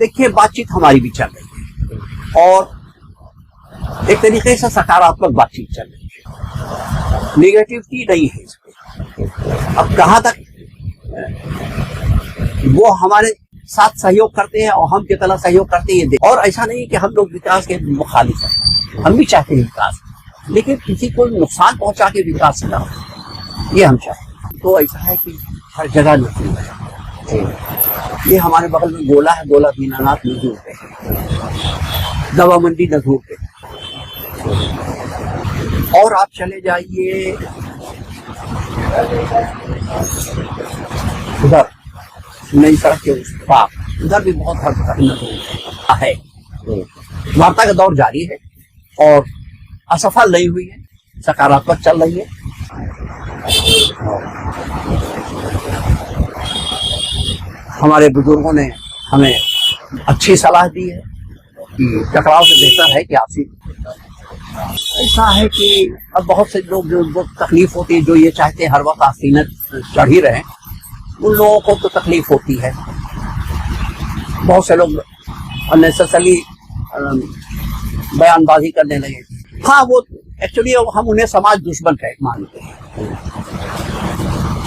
देखिए, बातचीत हमारी भी चल रही है और एक तरीके से सकारात्मक बातचीत चल रही है, निगेटिविटी नहीं है इसमें। अब कहाँ तक वो हमारे साथ सहयोग करते हैं और हम कितना सहयोग करते हैं, और ऐसा नहीं कि हम लोग विकास के मुखालिफ हैं, हम भी चाहते हैं विकास, लेकिन किसी को नुकसान पहुंचा के विकास ना हो, ये हम चाहते। तो ऐसा है कि हर जगह नजूर है। ये हमारे बगल में गोला है, गोला दीनानाथ नजूर पे, दवा मंडी नजूर पे, और आप चले जाइए उधर नई सड़क के उस पार, उधर भी बहुत हद तक नजूर है। वार्ता का दौर जारी है और असफल नहीं हुई है, सकारात्मक चल रही है। हमारे बुजुर्गों ने हमें अच्छी सलाह दी है कि टकराव से बेहतर है कि आपसी। ऐसा है कि अब बहुत से लोग जो तकलीफ होती है, जो ये चाहते हैं हर वक्त आसीनत चढ़ ही रहे, उन लोगों को तो तकलीफ होती है। बहुत से लोग अननेसेसरी बयानबाजी करने लगे। हाँ, वो एक्चुअली हम उन्हें समाज दुश्मन मानते हैं।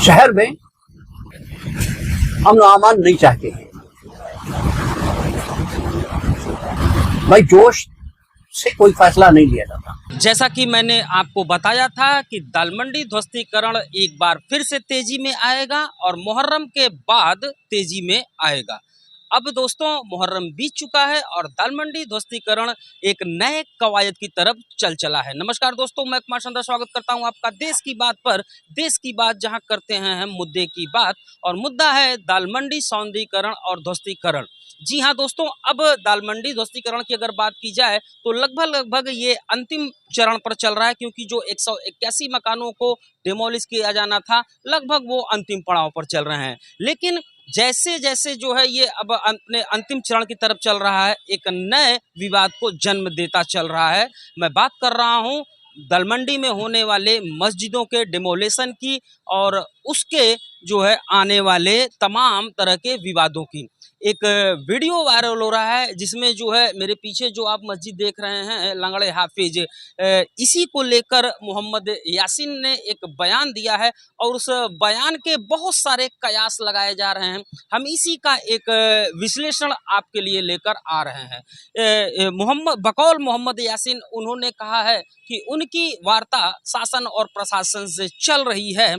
शहर में अमन अमान नहीं चाहते हैं भाई, जोश से कोई फैसला नहीं लिया जाता। जैसा कि मैंने आपको बताया था कि दालमंडी ध्वस्तीकरण एक बार फिर से तेजी में आएगा और मुहर्रम के बाद तेजी में आएगा। अब दोस्तों, मुहर्रम बीत चुका है और दालमंडी ध्वस्तीकरण एक नए कवायद की तरफ चल चला है। नमस्कार दोस्तों, मैं कुमार चंद्र स्वागत करता हूं आपका देश की बात पर। देश की बात जहां करते हैं हम मुद्दे की बात, और मुद्दा है दालमंडी सौंदर्यीकरण और ध्वस्तीकरण। जी हाँ दोस्तों, अब दालमंडी ध्वस्तीकरण की अगर बात की जाए तो लगभग ये अंतिम चरण पर चल रहा है, क्योंकि जो 181 मकानों को डिमोलिश किया जाना था, लगभग वो अंतिम पड़ाव पर चल रहे हैं। लेकिन जैसे जैसे जो है ये अब अपने अंतिम चरण की तरफ चल रहा है, एक नए विवाद को जन्म देता चल रहा है। मैं बात कर रहा हूँ दालमंडी में होने वाले मस्जिदों के डिमोलेशन की और उसके जो है आने वाले तमाम तरह के विवादों की। एक वीडियो वायरल हो रहा है जिसमें जो है मेरे पीछे जो आप मस्जिद देख रहे हैं लंगड़े हाफिज, इसी को लेकर मोहम्मद यासीन ने एक बयान दिया है और उस बयान के बहुत सारे कयास लगाए जा रहे हैं। हम इसी का एक विश्लेषण आपके लिए लेकर आ रहे हैं। बकौल मोहम्मद यासीन उन्होंने कहा है कि उनकी वार्ता शासन और प्रशासन से चल रही है।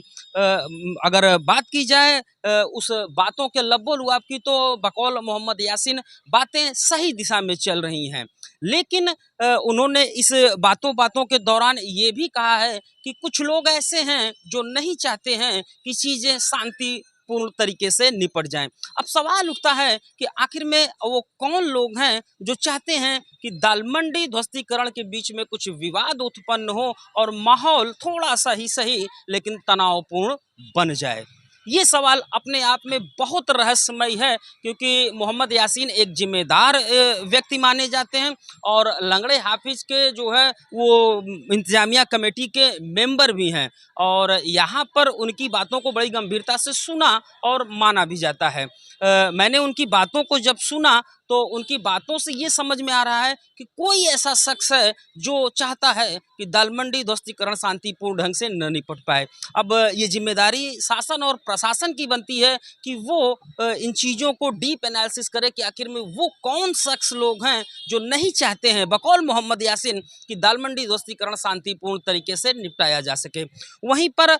अगर बात की जाए उस बातों के लब्बो लुआब की, तो बकौल मोहम्मद यासीन बातें सही दिशा में चल रही हैं। लेकिन उन्होंने इस बातों के दौरान ये भी कहा है कि कुछ लोग ऐसे हैं जो नहीं चाहते हैं कि चीज़ें शांतिपूर्ण तरीके से निपट जाएं। अब सवाल उठता है कि आखिर में वो कौन लोग हैं जो चाहते हैं कि दालमंडी ध्वस्तीकरण के बीच में कुछ विवाद उत्पन्न हो और माहौल थोड़ा सा ही सही लेकिन तनावपूर्ण बन जाए। ये सवाल अपने आप में बहुत रहस्यमय है, क्योंकि मोहम्मद यासीन एक जिम्मेदार व्यक्ति माने जाते हैं और लंगड़े हाफिज के जो है वो इंतजामिया कमेटी के मेंबर भी हैं, और यहाँ पर उनकी बातों को बड़ी गंभीरता से सुना और माना भी जाता है। मैंने उनकी बातों को जब सुना तो उनकी बातों से ये समझ में आ रहा है कि कोई ऐसा शख्स है जो चाहता है कि दालमंडी ध्वस्तीकरण शांतिपूर्ण ढंग से न निपट पाए। अब ये जिम्मेदारी शासन और प्रशासन की बनती है कि वो इन चीज़ों को डीप एनालिसिस करे कि आखिर में वो कौन शख्स लोग हैं जो नहीं चाहते हैं, बकौल मोहम्मद यासीन, कि दालमंडी ध्वस्तीकरण शांतिपूर्ण तरीके से निपटाया जा सके। वहीं पर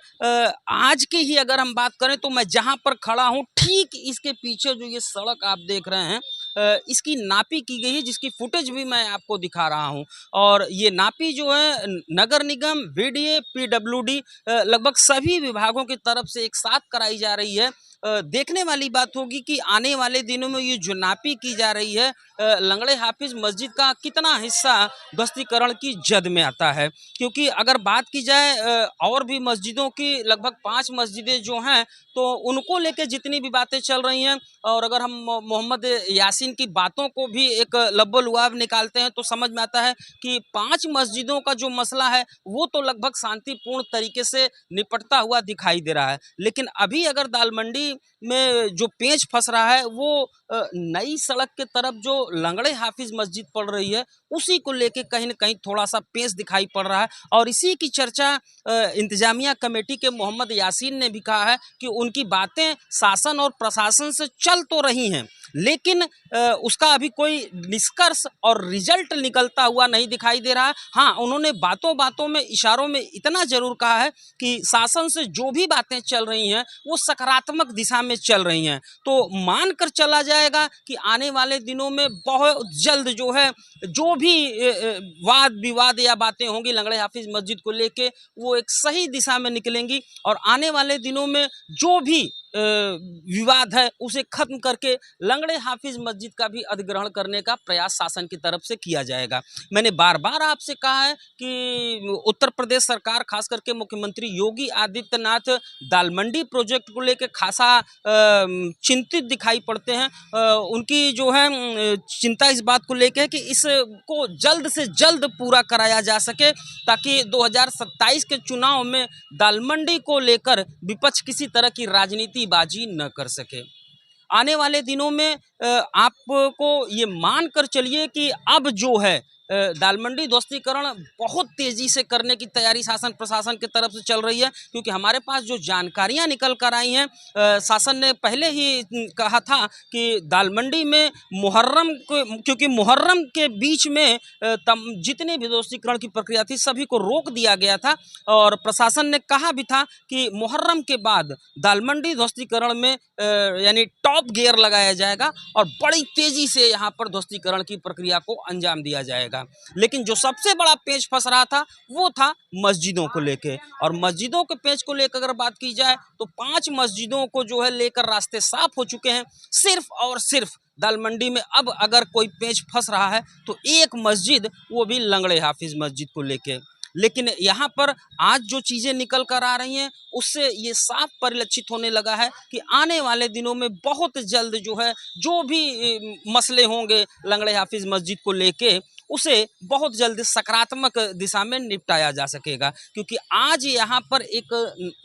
आज की ही अगर हम बात करें तो मैं जहाँ पर खड़ा हूँ ठीक इसके पीछे जो ये सड़क आप देख रहे हैं, इसकी नापी की गई है, जिसकी फुटेज भी मैं आपको दिखा रहा हूं। और ये नापी जो है नगर निगम, वीडीए, पीडब्ल्यूडी, लगभग सभी विभागों की तरफ से एक साथ कराई जा रही है। देखने वाली बात होगी कि आने वाले दिनों में ये जो नापी की जा रही है, लंगड़े हाफिज मस्जिद का कितना हिस्सा ध्वस्तीकरण की जद में आता है। क्योंकि अगर बात की जाए और भी मस्जिदों की, लगभग 5 मस्जिदें जो हैं तो उनको लेके जितनी भी बातें चल रही हैं, और अगर हम मोहम्मद यासीन की बातों को भी एक लब्बो लुआब निकालते हैं तो समझ में आता है कि 5 मस्जिदों का जो मसला है वो तो लगभग शांतिपूर्ण तरीके से निपटता हुआ दिखाई दे रहा है। लेकिन अभी अगर दालमंडी में जो पेच फंस रहा है वो नई सड़क के तरफ जो लंगड़े हाफिज मस्जिद पड़ रही है उसी को लेके कहीं न कहीं थोड़ा सा पेच दिखाई पड़ रहा है। और इसी की चर्चा इंतजामिया कमेटी के मोहम्मद यासीन ने भी कहा है कि उनकी बातें शासन और प्रशासन से चल तो रही हैं, लेकिन उसका अभी कोई निष्कर्ष और रिजल्ट निकलता हुआ नहीं दिखाई दे रहा है। हाँ, उन्होंने बातों बातों में इशारों में इतना जरूर कहा है कि शासन से जो भी बातें चल रही हैं वो सकारात्मक दिशा में चल रही हैं। तो मानकर चला जाएगा कि आने वाले दिनों में बहुत जल्द जो है जो भी वाद विवाद या बातें होंगी लंगड़े हाफिज मस्जिद को लेके वो एक सही दिशा में निकलेंगी और आने वाले दिनों में जो भी विवाद है उसे खत्म करके लंगड़े हाफिज मस्जिद का भी अधिग्रहण करने का प्रयास शासन की तरफ से किया जाएगा। मैंने बार बार आपसे कहा है कि उत्तर प्रदेश सरकार खास करके मुख्यमंत्री योगी आदित्यनाथ दाल मंडी प्रोजेक्ट को लेकर खासा चिंतित दिखाई पड़ते हैं। उनकी जो है चिंता इस बात को लेकर है कि इसको जल्द से जल्द पूरा कराया जा सके ताकि 2027 के चुनाव में दाल मंडी को लेकर विपक्ष किसी तरह की राजनीति बाजी न कर सके। आने वाले दिनों में आपको ये मान कर चलिए कि अब जो है दाल मंडी ध्वस्तीकरण बहुत तेज़ी से करने की तैयारी शासन प्रशासन की तरफ से चल रही है, क्योंकि हमारे पास जो जानकारियां निकल कर आई हैं शासन ने पहले ही कहा था कि दाल मंडी में मुहर्रम क्योंकि मुहर्रम के बीच में जितने भी ध्वस्तीकरण की प्रक्रिया थी सभी को रोक दिया गया था और प्रशासन ने कहा भी था कि मुहर्रम के बाद दाल मंडी ध्वस्तीकरण में यानी टॉप गियर लगाया जाएगा और बड़ी तेज़ी से यहाँ पर ध्वस्तीकरण की प्रक्रिया को अंजाम दिया जाएगा। लेकिन जो सबसे बड़ा पेच फंस रहा था वो था मस्जिदों को लेके, और मस्जिदों के पेच को लेकर अगर बात की जाए तो 5 मस्जिदों को जो है लेकर रास्ते साफ हो चुके हैं। सिर्फ और सिर्फ दाल मंडी में अब अगर कोई पेच फंस रहा है तो एक मस्जिद, वो भी लंगड़े हाफिज मस्जिद को लेके। लेकिन यहाँ पर आज जो चीज़ें निकल कर आ रही हैं उससे ये साफ परिलक्षित होने लगा है कि आने वाले दिनों में बहुत जल्द जो है जो भी मसले होंगे लंगड़े हाफिज मस्जिद को लेके उसे बहुत जल्द सकारात्मक दिशा में निपटाया जा सकेगा, क्योंकि आज यहाँ पर एक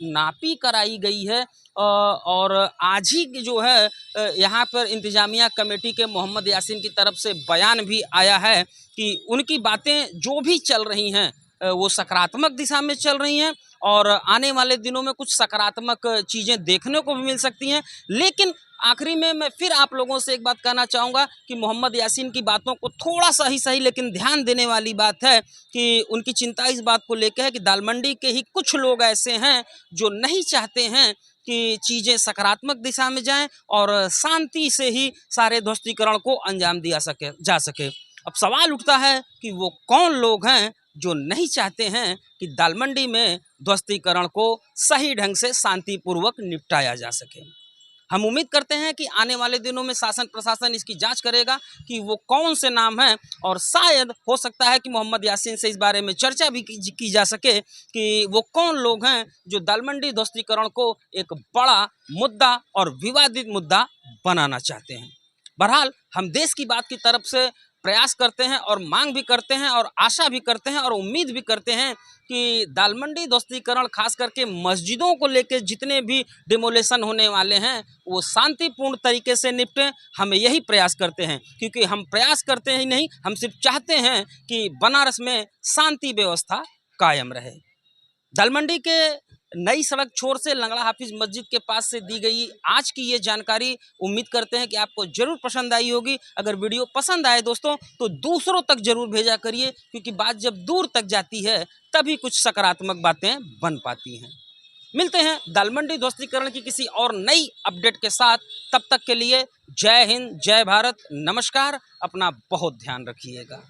नापी कराई गई है और आज ही जो है यहाँ पर इंतजामिया कमेटी के मोहम्मद यासीन की तरफ से बयान भी आया है कि उनकी बातें जो भी चल रही हैं वो सकारात्मक दिशा में चल रही हैं और आने वाले दिनों में कुछ सकारात्मक चीज़ें देखने को भी मिल सकती हैं। लेकिन आखिरी में मैं फिर आप लोगों से एक बात कहना चाहूँगा कि मोहम्मद यासीन की बातों को थोड़ा सा ही सही लेकिन ध्यान देने वाली बात है कि उनकी चिंता इस बात को लेकर है कि दाल मंडी के ही कुछ लोग ऐसे हैं जो नहीं चाहते हैं कि चीज़ें सकारात्मक दिशा में जाएं और शांति से ही सारे ध्वस्तीकरण को अंजाम दिया जा सके। अब सवाल उठता है कि वो कौन लोग हैं जो नहीं चाहते हैं कि दाल मंडी में ध्वस्तीकरण को सही ढंग से शांतिपूर्वक निपटाया जा सके। हम उम्मीद करते हैं कि आने वाले दिनों में शासन प्रशासन इसकी जांच करेगा कि वो कौन से नाम हैं और शायद हो सकता है कि मोहम्मद यासीन से इस बारे में चर्चा भी की जा सके कि वो कौन लोग हैं जो दाल मंडी ध्वस्तीकरण को एक बड़ा मुद्दा और विवादित मुद्दा बनाना चाहते हैं। बहरहाल हम देश की बात की तरफ से प्रयास करते हैं और मांग भी करते हैं और आशा भी करते हैं और उम्मीद भी करते हैं कि दाल मंडी ध्वस्तीकरण खास करके मस्जिदों को लेकर जितने भी डिमोलेशन होने वाले हैं वो शांतिपूर्ण तरीके से निपटें। हम यही प्रयास करते हैं, क्योंकि हम प्रयास करते ही नहीं, हम सिर्फ चाहते हैं कि बनारस में शांति व्यवस्था कायम रहे। दाल मंडी के नई सड़क छोर से लंगड़ा हाफिज मस्जिद के पास से दी गई आज की ये जानकारी उम्मीद करते हैं कि आपको जरूर पसंद आई होगी। अगर वीडियो पसंद आए दोस्तों तो दूसरों तक जरूर भेजा करिए, क्योंकि बात जब दूर तक जाती है तभी कुछ सकारात्मक बातें बन पाती हैं। मिलते हैं दाल मंडी ध्वस्तीकरण की किसी और नई अपडेट के साथ। तब तक के लिए जय हिंद, जय भारत, नमस्कार। अपना बहुत ध्यान रखिएगा।